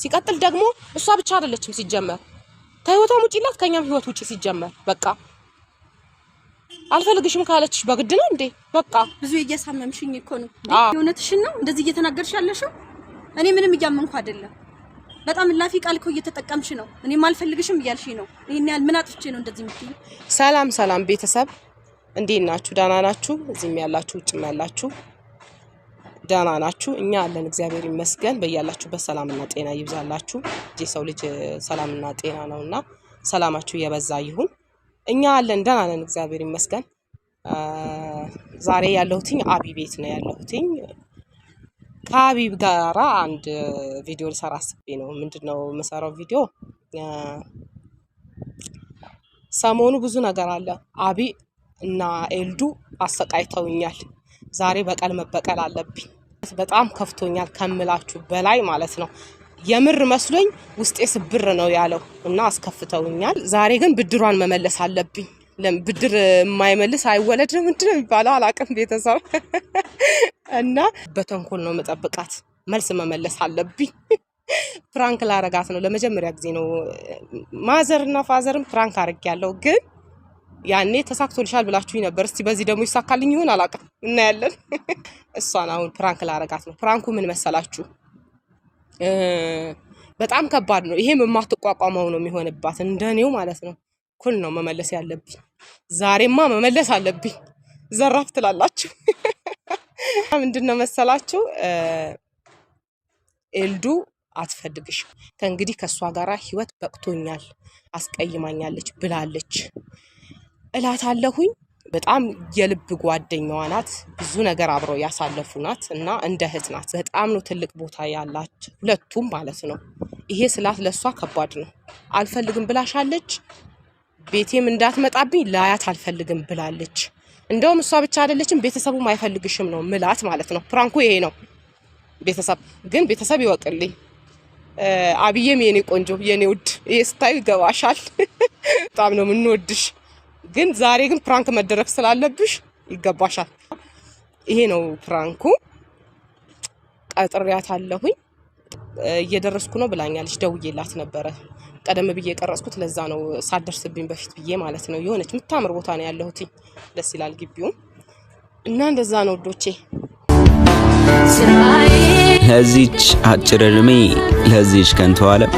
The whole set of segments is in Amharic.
ሲቀጥል ደግሞ እሷ ብቻ አይደለችም ሲጀመር ከህይወቷም ውጪላት ከኛም ህይወት ውጪ ሲጀመር በቃ አልፈልግሽም ካለችሽ በግድ ነው እንዴ በቃ ብዙ እያሳመምሽኝ እኮ ነው የእውነትሽን ነው እንደዚህ እየተናገርሽ ያለሽው እኔ ምንም እያመንኩ አይደለም በጣም ላፊ ቃል እኮ እየተጠቀምሽ ነው እኔም አልፈልግሽም እያልሽኝ ነው ይሄን ያህል ምን አጥፍቼ ነው እንደዚህ የምትይኝ ሰላም ቤተሰብ እንዴት ናችሁ ዳና ናችሁ እዚህም ያላችሁ ውጭም ያላችሁ ዳና ናችሁ እኛ አለን እግዚአብሔር ይመስገን በእያላችሁበት ሰላምና ጤና ይብዛላችሁ የሰው ልጅ ሰላምና ጤና ነውና ሰላማችሁ የበዛ ይሁን እኛ አለን ዳና ነን እግዚአብሔር ይመስገን ዛሬ ያለሁትኝ አቢ ቤት ነው ያለሁትኝ ከአቢብ ጋራ አንድ ቪዲዮ ልሰራ አስቤ ነው ምንድነው መሰራው ቪዲዮ ሰሞኑ ብዙ ነገር አለ አቢ እና ኤልዱ አሰቃይተውኛል ዛሬ በቀል መበቀል አለብኝ በጣም ከፍቶኛል ከምላችሁ በላይ ማለት ነው የምር መስሎኝ ውስጤ ስብር ነው ያለው እና አስከፍተውኛል ዛሬ ግን ብድሯን መመለስ አለብኝ ለብድር የማይመልስ አይወለድ ነው ምንድነው የሚባለው አላቀም ቤተሰብ እና በተንኮል ነው መጠብቃት መልስ መመለስ አለብኝ ፍራንክ ላረጋት ነው ለመጀመሪያ ጊዜ ነው ማዘርና ፋዘርም ፍራንክ አርጋለሁ ግን ያኔ ተሳክቶልሻል ብላችሁኝ ነበር እስቲ በዚህ ደግሞ ይሳካልኝ ይሁን አላቀም እና ያለን እሷን አሁን ፍራንክ ላረጋት ነው ፍራንኩ ምን መሰላችሁ በጣም ከባድ ነው ይሄም የማትቋቋመው ነው የሚሆንባት እንደኔው ማለት ነው ኩል ነው መመለስ ያለብኝ ዛሬማ መመለስ አለብኝ ዘራፍ ትላላችሁ ምንድነው መሰላችሁ ኤልዱ አትፈልግሽ ከእንግዲህ ከሷ ጋራ ህይወት በቅቶኛል አስቀይማኛለች ብላለች እላታለሁኝ በጣም የልብ ጓደኛዋ ናት ብዙ ነገር አብረው ያሳለፉናት እና እንደ እህት ናት በጣም ነው ትልቅ ቦታ ያላችሁ ሁለቱም ማለት ነው ይሄ ስላት ለሷ ከባድ ነው አልፈልግም ብላሻለች ቤቴም እንዳትመጣብኝ ላያት አልፈልግም ብላለች እንደውም እሷ ብቻ አይደለችም ቤተሰቡም አይፈልግሽም ነው ምላት ማለት ነው ፍራንኩ ይሄ ነው ቤተሰብ ግን ቤተሰብ ይወቅልኝ አብዬም የኔ ቆንጆ የኔ ውድ ይሄ ስታዩ ይገባሻል በጣም ነው ምንወድሽ ግን ዛሬ ግን ፍራንክ መደረክ ስላለብሽ ይገባሻል ይሄ ነው ፍራንኩ ቀጥሪያታለሁኝ እየደረስኩ ነው ብላኛለች ደውዬላት ነበር ቀደም ብዬ ቀረጽኩት ለዛ ነው ሳደርስብኝ በፊት ብዬ ማለት ነው የሆነች ምታምር ቦታ ነው ያለሁት ደስ ይላል ግቢው እና እንደዛ ነው ዶቼ ለዚች አጭር እድሜ ለዚች ከንቱ ዓለም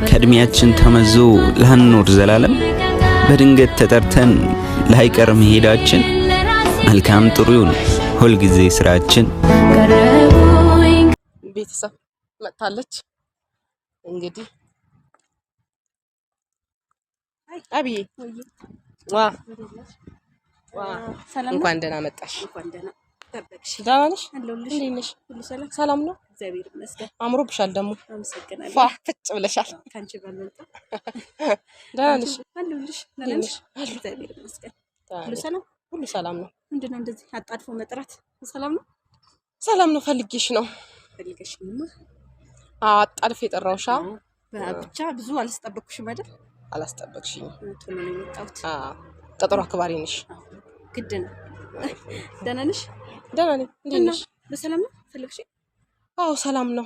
ከእድሜያችን ተመዞ ላንኖር ዘላለም በድንገት ተጠርተን ላይቀር መሄዳችን መልካም ጥሩ ይሁን ሁል ጊዜ ስራችን ቤተሰብ መጣለች እንግዲህ አቢ ሰላም እንኳን ደህና መጣሽ እንኳን ደህና ተበክሽ ደህና ነሽ አለሁልሽ እንዴት ነሽ ሁሉ ሰላም ነው እግዚአብሔር ይመስገን አምሮብሻል ደግሞ አመሰግናለሁ ፍጭ ብለሻል ካንቺ ባልመጣ ደህና ነሽ አለሁልሽ ነሽ እግዚአብሔር ይመስገን ሁሉ ሰላም ነው ምንድነው እንደዚህ አጣድፎ መጥራት ሰላም ነው ፈልጌሽማ አጣድፍ የጠራውሻ ብቻ ብዙ አልተጠበቅኩሽም አይደል አላስጠበቅሽኝ ቶሎ ነው የመጣሁት ቀጠሮ አክባሪ ነሽ ግድ ነው ደህና ነሽ ደህና ነኝ እንዴት ነሽ በሰላም ነው ፈልግሽ አዎ ሰላም ነው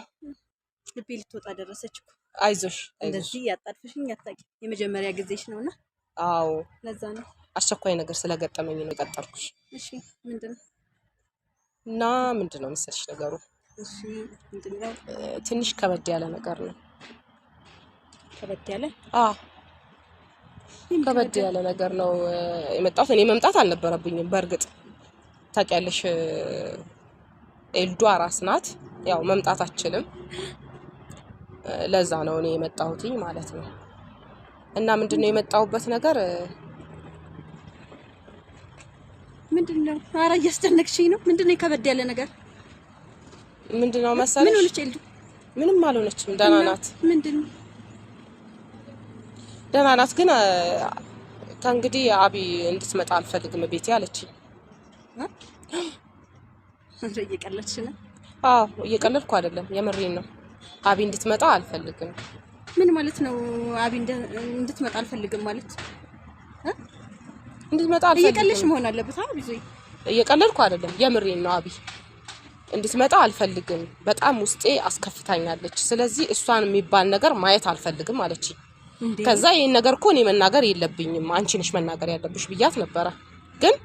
ልቤ ልትወጣ ደረሰች እኮ አይዞሽ እንደዚህ ያጣድፍሽኝ አታቂ የመጀመሪያ ጊዜሽ ነውና አዎ ለዛ ነው አስቸኳይ ነገር ስለገጠመኝ ነው የቀጠርኩሽ እሺ ምንድነው እና ምንድነው መሰልሽ ነገሩ እሺ ምንድነው ትንሽ ከበድ ያለ ነገር ነው ከበድ ያለ ከበድ ያለ ነገር ነው የመጣሁት እኔ መምጣት አልነበረብኝም በርግጥ ታውቂያለሽ ኤልዱ አራስ ናት ያው መምጣት አችልም ለዛ ነው እኔ የመጣሁትኝ ማለት ነው እና ምንድነው የመጣሁበት ነገር ምንድነው ኧረ እያስጨነቅሽኝ ነው ምንድነው ከበድ ያለ ነገር ምንድነው መሰለሽ ምን ሆነች ኤልዱ ምንም አልሆነችም ደህና ናት ምንድነው ደህና ናት ግን ከእንግዲህ አቢ እንድትመጣ አልፈልግም ቤቴ አለችኝ እየቀለድሽ ነው አዎ እየቀለድኩ አይደለም የምሬን ነው አቢ እንድትመጣ አልፈልግም ምን ማለት ነው አቢ እንድትመጣ አልፈልግም ማለት እንድትመጣ አልፈልግም እየቀለድሽ መሆን አለበት አቢ ዞይ እየቀለድኩ አይደለም የምሬን ነው አቢ እንድትመጣ አልፈልግም። በጣም ውስጤ አስከፍታኛለች። ስለዚህ እሷን የሚባል ነገር ማየት አልፈልግም አለች። ከዛ ይሄን ነገር እኮ እኔ መናገር የለብኝም አንቺ ነሽ መናገር ያለብሽ ብያት ነበረ። ግን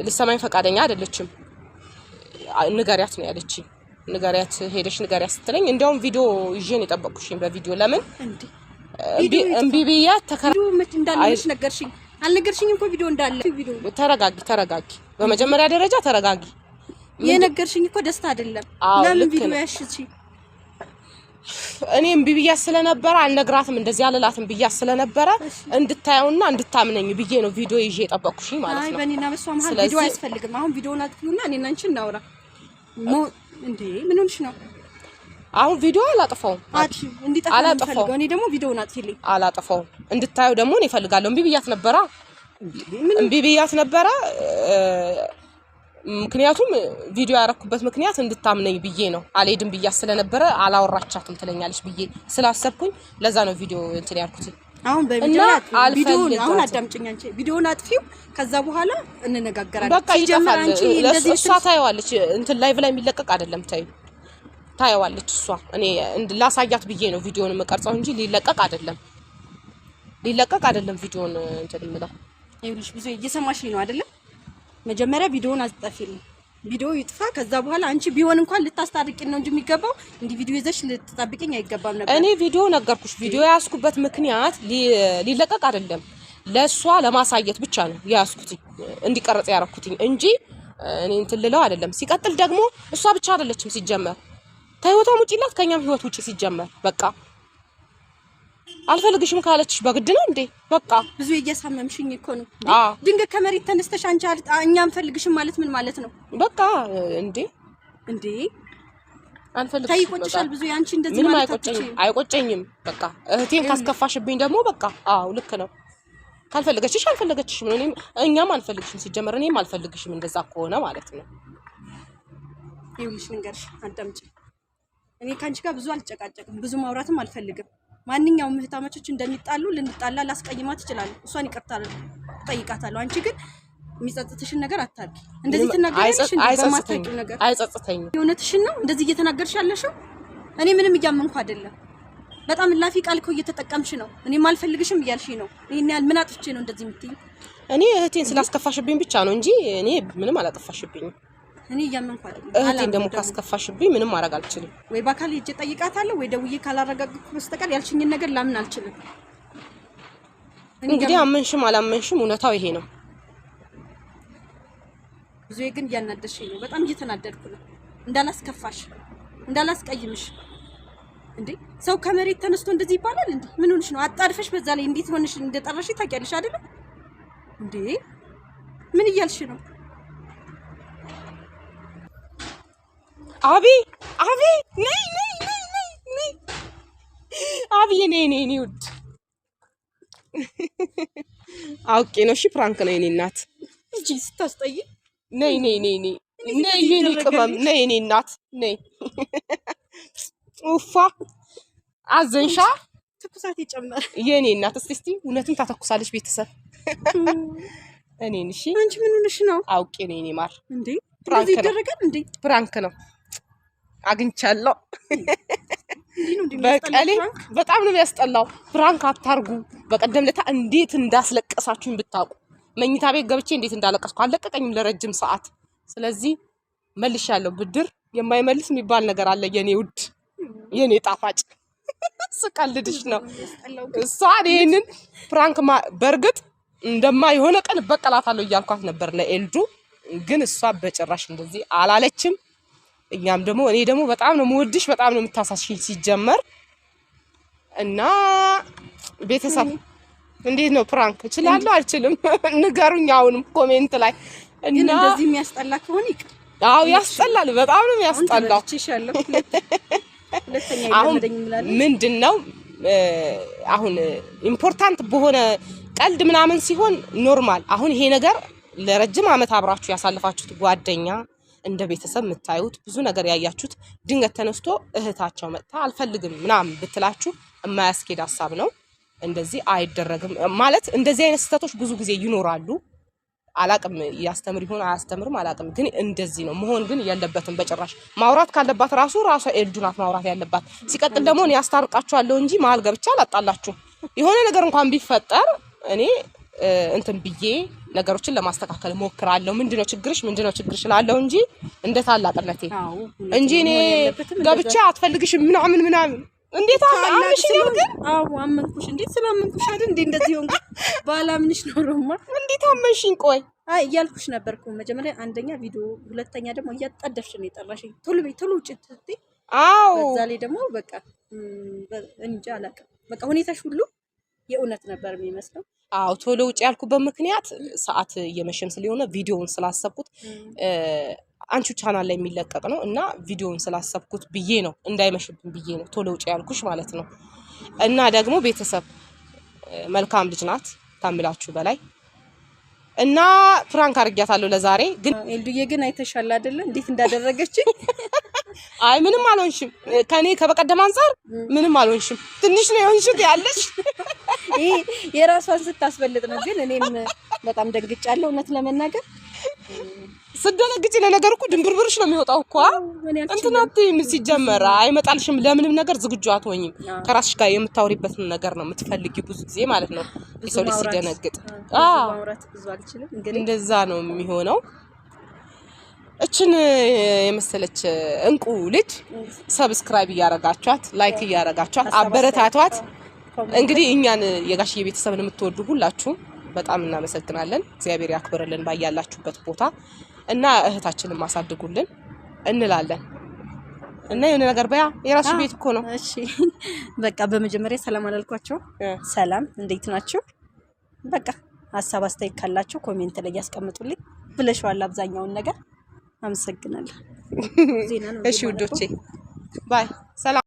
ልሰማኝ ፈቃደኛ አይደለችም። ንገሪያት ነው ያለች። ንገሪያት ሄደሽ ንገሪያት ስትለኝ እንደውም ቪዲዮ ይዤን የጠበቅኩሽኝ በቪዲዮ ለምን እምቢ ብያት ቪዲዮ እንዳለሽ ነገርሽኝ። አልነገርሽኝም እኮ ቪዲዮ እንዳለ። ቪዲዮ ተረጋጊ። በመጀመሪያ ደረጃ ተረጋጊ። የነገርሽኝ እኮ ደስታ አይደለም። ለምን ቪዲዮ ያሽቺ? እኔ እምቢ ብያት ስለነበረ አልነግራትም እንደዚህ አልላትም ብያት ስለነበረ እንድታየውና እንድታምነኝ ብዬ ነው ቪዲዮ ይዤ የጠበቅኩሽኝ ማለት ነው። አይ በእኔና በሷ መሀል ቪዲዮ አያስፈልግም። አሁን ቪዲዮውን አጥፊውና እኔና አንቺ እናውራ። እንዴ ምን ሆንሽ ነው? አሁን ቪዲዮ አላጠፋውም። እንዲጠፋ ፈልገው እኔ ደግሞ ቪዲዮውን አጥፊልኝ። አላጠፋውም። እንድታየው ደግሞ እኔ እፈልጋለሁ። እምቢ ብያት ነበረ። ምክንያቱም ቪዲዮ ያረኩበት ምክንያት እንድታምነኝ ብዬ ነው። አልሄድም ብያት ስለነበረ አላወራቻትም ትለኛለች ብዬ ስላሰብኩኝ ለዛ ነው ቪዲዮ እንትን ያልኩት። አሁን ቪዲዮውን አሁን አዳምጪኝ አንቺ። ቪዲዮውን አጥፊው ከዛ በኋላ እንነጋገራለን። በቃ ይጀምራል። አንቺ እንደዚህ እሷ ታየዋለች። እንትን ላይቭ ላይ የሚለቀቅ አይደለም። ታየዋለች እሷ። እኔ ላሳያት ብዬ ነው ቪዲዮውን የምቀርጸው እንጂ ሊለቀቅ አይደለም ቪዲዮውን እንትን የምለው። ይኸውልሽ ብዙ እየሰማሽኝ ነው አይደለም? መጀመሪያ ቪዲዮውን አስጠፊልኝ። ቪዲዮ ይጥፋ። ከዛ በኋላ አንቺ ቢሆን እንኳን ልታስታርቂኝ ነው እንጂ የሚገባው እንዲህ ቪዲዮ ይዘሽ ልትጠብቂኝ አይገባም ነበር። እኔ ቪዲዮ ነገርኩሽ። ቪዲዮ ያስኩበት ምክንያት ሊለቀቅ አይደለም፣ ለሷ ለማሳየት ብቻ ነው ያስኩት እንዲቀርጽ ያረኩትኝ እንጂ እኔ እንትን ልለው አይደለም። ሲቀጥል ደግሞ እሷ ብቻ አይደለችም ሲጀመር ከህይወቷም ውጪላት ከኛም ህይወት ውጪ ሲጀመር በቃ አልፈልግሽም ካለችሽ በግድ ነው እንዴ? በቃ ብዙ እየሳመምሽኝ እኮ ነው። ድንገት ከመሬት ተነስተሽ አንቺ እኛም ፈልግሽም ማለት ምን ማለት ነው? በቃ እንዴ አንፈልግሽ ታይቆጭሻል። ብዙ ያንቺ እንደዚህ ማለት አይቆጨኝም። በቃ እህቴን ካስከፋሽብኝ ደግሞ በቃ ልክ ነው። ካልፈለገችሽ አልፈለገችሽም ነው። እኛም አንፈልግሽም ሲጀመር እኔም አልፈልግሽም እንደዛ ከሆነ ማለት ነው። ይኸውልሽ ልንገርሽ፣ አዳምጪ። እኔ ካንቺ ጋር ብዙ አልጨቃጨቅም፣ ብዙ ማውራትም አልፈልግም። ማንኛውም እህታማቾች እንደሚጣሉ ልንጣላ ላስቀይማት ይችላል። እሷን ይቅርታ ጠይቃታለሁ። አንቺ ግን የሚጸጽትሽን ነገር አታርጊ። እንደዚህ ትናገሪያለሽ በማታውቂው ነገር። አይጸጽተኝም። የእውነትሽን ነው እንደዚህ እየተናገርሽ ያለሽው? እኔ ምንም እያመንኩ አይደለም። በጣም ላፊ ቃል እኮ እየተጠቀምሽ ነው። እኔ ማልፈልግሽም እያልሽ ነው። ይሄን ያህል ምን አጥፍቼ ነው እንደዚህ የምትይኝ? እኔ እህቴን ስላስከፋሽብኝ ብቻ ነው እንጂ እኔ ምንም አላጠፋሽብኝም። እኔ እያመንኩ አይደለም። እህቴን ደግሞ ካስከፋሽብኝ ምንም ማድረግ አልችልም። ወይ በአካል ሄጄ ጠይቃታለሁ ወይ ደውዬ ካላረጋግጥኩ በስተቀር ያልሽኝን ነገር ላምን አልችልም። እንግዲህ አመንሽም አላመንሽም እውነታው ይሄ ነው። ብዙ ግን እያናደድሽኝ ነው። በጣም እየተናደድኩ ነው። እንዳላስከፋሽ እንዳላስቀይምሽ። እንዴ ሰው ከመሬት ተነስቶ እንደዚህ ይባላል እንዴ? ምን ሆነሽ ነው? አጣድፈሽ በዛ ላይ እንዴት ሆነሽ እንደጠራሽ ታውቂያለሽ አይደል እንዴ? ምን እያልሽ ነው? አቢ ነይ አቢ ነይ ውድ አውቄ ነው። እሺ ፕራንክ ነው የኔ እናት። እጂ ስታስጠይ ነይ የኔ ቅመም ነይ የኔ እናት ነይ። ኡፋ አዘንሻ ትኩሳት ይጨመር የኔ እናት። እስቲ እውነትም ታተኩሳለች ቤተሰብ እኔን። እሺ አንቺ ምን ሆነሽ ነው? አውቄ ነው የኔ ማር። እንዴ ፕራንክ ይደረጋል እንዴ? ፕራንክ ነው አግኝቻለሁ። በቀሌ በጣም ነው የሚያስጠላው። ፕራንክ አታርጉ። በቀደም ለታ እንዴት እንዳስለቀሳችሁኝ ብታውቁ። መኝታ ቤት ገብቼ እንዴት እንዳለቀስኩ አልለቀቀኝም ለረጅም ሰዓት። ስለዚህ መልሻለሁ። ብድር የማይመልስ የሚባል ነገር አለ የኔ ውድ የኔ ጣፋጭ። ስቀልድሽ ነው። እሷን ይሄንን ፕራንክ በርግጥ የሆነ ቀን በቀላታለሁ እያልኳት ነበር ለኤልዱ። ግን እሷ በጭራሽ እንደዚህ አላለችም። እኛም ደግሞ እኔ ደግሞ በጣም ነው የምወድሽ፣ በጣም ነው የምታሳስሽኝ ሲጀመር። እና ቤተሰብ እንዴት ነው ፕራንክ እችላለሁ አልችልም? ንገሩኝ አሁንም ኮሜንት ላይ። እና እንደዚህ የሚያስጠላ ከሆነ ይቅር። አዎ ያስጠላል፣ በጣም ነው የሚያስጠላው። አሁን ምንድነው አሁን ኢምፖርታንት በሆነ ቀልድ ምናምን ሲሆን ኖርማል። አሁን ይሄ ነገር ለረጅም ዓመት አብራችሁ ያሳልፋችሁት ጓደኛ እንደ ቤተሰብ የምታዩት ብዙ ነገር ያያችሁት ድንገት ተነስቶ እህታቸው መጣ አልፈልግም ምናምን ብትላችሁ የማያስኬድ ሀሳብ ነው። እንደዚህ አይደረግም ማለት እንደዚህ አይነት ስህተቶች ብዙ ጊዜ ይኖራሉ። አላቅም ያስተምር ይሆን አያስተምርም አላቅም። ግን እንደዚህ ነው መሆን ግን ያለበትም በጭራሽ። ማውራት ካለባት ራሱ ኤልዱ ናት ማውራት ያለባት። ሲቀጥል ደግሞ እኔ አስታርቃችኋለሁ እንጂ መሀል ገብቻ አላጣላችሁ። የሆነ ነገር እንኳን ቢፈጠር እኔ እንትን ብዬ ነገሮችን ለማስተካከል ሞክራለሁ። ምንድነው ችግርሽ እላለሁ እንጂ እንደ ታላቅነቴ እንጂ እኔ ገብቻ አትፈልግሽም ምናምን እንዴት አመንሽኝ? ግን አመንኩሽ። እንዴት ስላመንኩሽ አይደል እንዴ እንደዚህ ሆንኩ። ባላምንሽ ኖሮማ እንዴት አመንሽኝ? ቆይ እያልኩሽ ነበርኩ መጀመሪያ አንደኛ ቪዲዮ፣ ሁለተኛ ደግሞ እያጣደፍሽ ነው የጠራሽኝ። ቶሎ ውጭ ትትይ። በዛ ላይ ደግሞ በቃ እንጃ አላውቅም። በቃ ሁኔታሽ ሁሉ የእውነት ነበር የሚመስለው። ቶሎ ውጭ ያልኩበት ምክንያት ሰዓት እየመሸም ስለሆነ ቪዲዮውን ስላሰብኩት አንቺ ቻናል ላይ የሚለቀቅ ነው እና ቪዲዮውን ስላሰብኩት ብዬ ነው እንዳይመሽብኝ ብዬ ነው ቶሎ ውጭ ያልኩሽ ማለት ነው። እና ደግሞ ቤተሰብ መልካም ልጅ ናት ታምላችሁ በላይ እና ፍራንክ አርጊያታለሁ ለዛሬ። ግን ኤልዱዬ ግን አይተሻል አይደለ እንዴት እንዳደረገችኝ? አይ ምንም አልሆንሽም። ከኔ ከበቀደም አንፃር ምንም አልሆንሽም። ትንሽ ነው የሆንሽት ያለሽ። ይሄ የራሷን ስታስበልጥ ነው። ግን እኔም በጣም ደንግጫለሁ እውነት ለመናገር። ስደነግጪ ለነገር እኮ ድንብርብርሽ ነው የሚወጣው እኮ እንትናት ሲጀመር አይመጣልሽም። ለምንም ነገር ዝግጁ አትሆኝም። ከራስሽ ጋር የምታወሪበትን ነገር ነው የምትፈልጊው ብዙ ጊዜ ማለት ነው። ሰው ልጅ ሲደነግጥ እንደዛ ነው የሚሆነው። እችን የመሰለች እንቁ ልጅ ሰብስክራይብ እያረጋችኋት ላይክ እያረጋችኋት አበረታቷት። እንግዲህ እኛን የጋሽዬ ቤተሰብን የምትወዱ ሁላችሁም በጣም እናመሰግናለን። እግዚአብሔር ያክብርልን ባያላችሁበት ቦታ እና እህታችንን ማሳድጉልን እንላለን። እና የሆነ ነገር በያ የራሱ ቤት እኮ ነው። እሺ በቃ በመጀመሪያ ሰላም አላልኳቸው። ሰላም እንዴት ናችሁ? በቃ ሀሳብ አስተያየት ካላችሁ ኮሜንት ላይ ያስቀምጡልኝ። ብለሽዋል አብዛኛውን ነገር። አመሰግናለሁ። እሺ ውዶቼ ባይ ሰላም